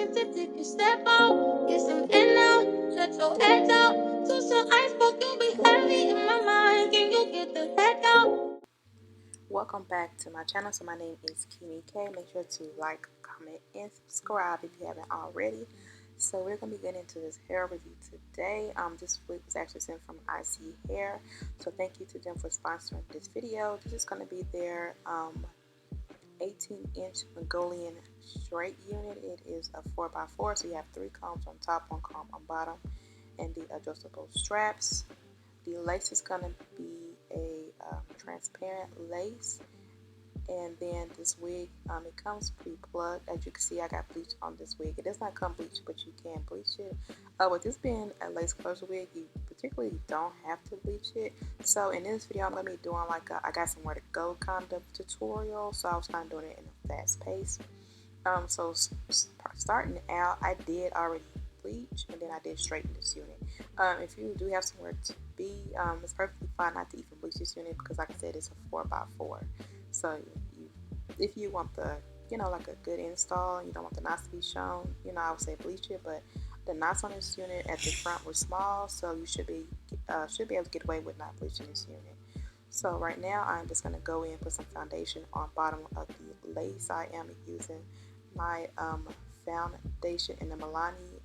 time to take a step out, get some air now, shut your head out. To some ice, but you'll be heavy in my mind. Can you get the heck out? Welcome back to my channel. So my name is Keymee K. Make sure to like, comment, and subscribe if you haven't already. So we're gonna be getting into this hair review today. This wig was actually sent from IseeHair. So thank you to them for sponsoring this video. This is gonna be their 18-inch Mongolian straight unit. It is a 4x4, so you have 3 combs on top, 1 comb on bottom, and the adjustable straps. The lace is gonna be a transparent lace, and then this wig, it comes pre-plugged. As you can see, I got bleach on this wig. It does not come bleached, but you can bleach it. With this being a lace closure wig, you particularly don't have to bleach it. So in this video, I'm gonna be doing like a I got somewhere to go kind of tutorial. So I was kind of doing it in a fast pace. So starting out, I did already bleach, and then I did straighten this unit. If you do have somewhere to be, it's perfectly fine not to even bleach this unit because, like I said, it's a 4x4. So if you want the, like a good install and you don't want the knots to be shown, I would say bleach it. But the knots on this unit at the front were small, so you should be able to get away with not bleaching this unit. So right now, I'm just gonna go in and put some foundation on bottom of the lace. I am using my foundation in the Milani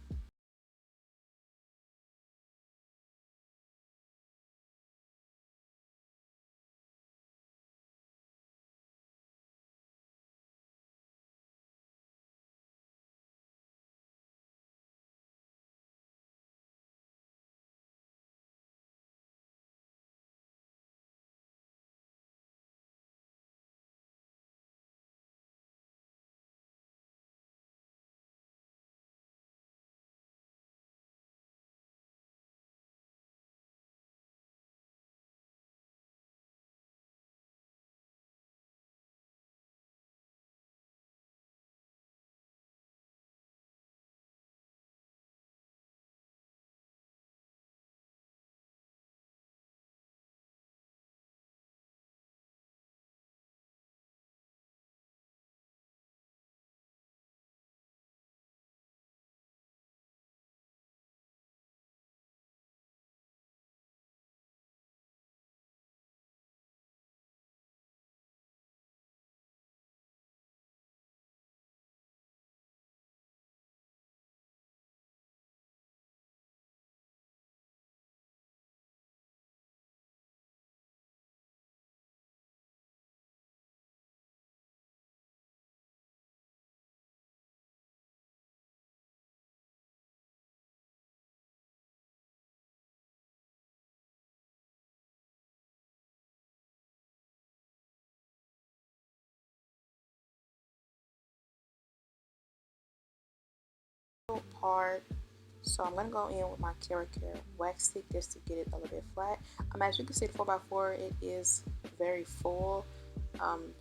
part. So I'm gonna go in with my Care wax stick just to get it a little bit flat. As you can see, the 4x4 it is very full.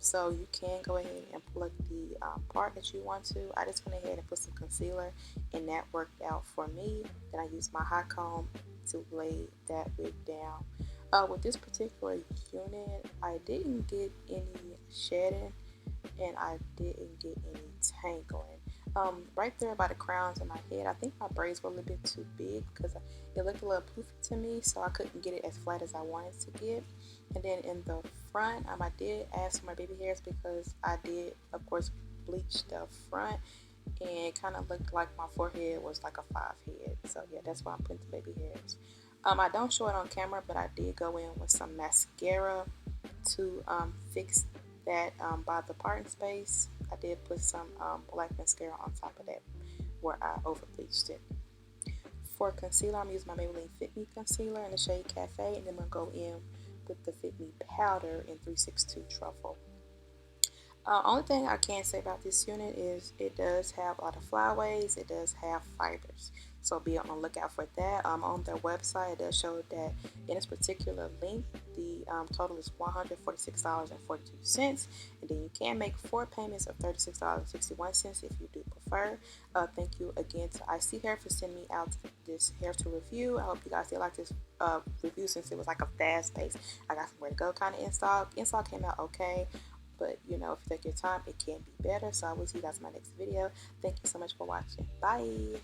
So you can go ahead and plug the part that you want to. I just went ahead and put some concealer, and that worked out for me. Then I used my hot comb to lay that wig down. With this particular unit, I didn't get any shedding, and I didn't get any tangling. Right there by the crowns in my head, I think my braids were a little bit too big because it looked a little poofy to me, so I couldn't get it as flat as I wanted to get. And then in the front, I did add some more baby hairs because I did, of course, bleach the front, and it kind of looked like my forehead was like a 5 head. So yeah, that's why I'm putting the baby hairs. I don't show it on camera, but I did go in with some mascara to fix that by the parting space. I did put some black mascara on top of that where I over bleached it. For concealer, I'm using my Maybelline Fit Me concealer in the shade Cafe, and then I'm going to go in with the Fit Me powder in 362 Truffle. Only thing I can say about this unit is it does have a lot of flyaways. It does have fibers, so be on the lookout for that. On their website, it does show that in this particular length, the total is $146.42, and then you can make 4 payments of $36.61 if you do prefer. Thank you again to IseeHair for sending me out this hair to review. I hope you guys did like this review since it was like a fast pace. I got somewhere to go kind of install. Install came out okay. but you know, if you take your time, it can be better. So I will see you guys in my next video. Thank you so much for watching. Bye.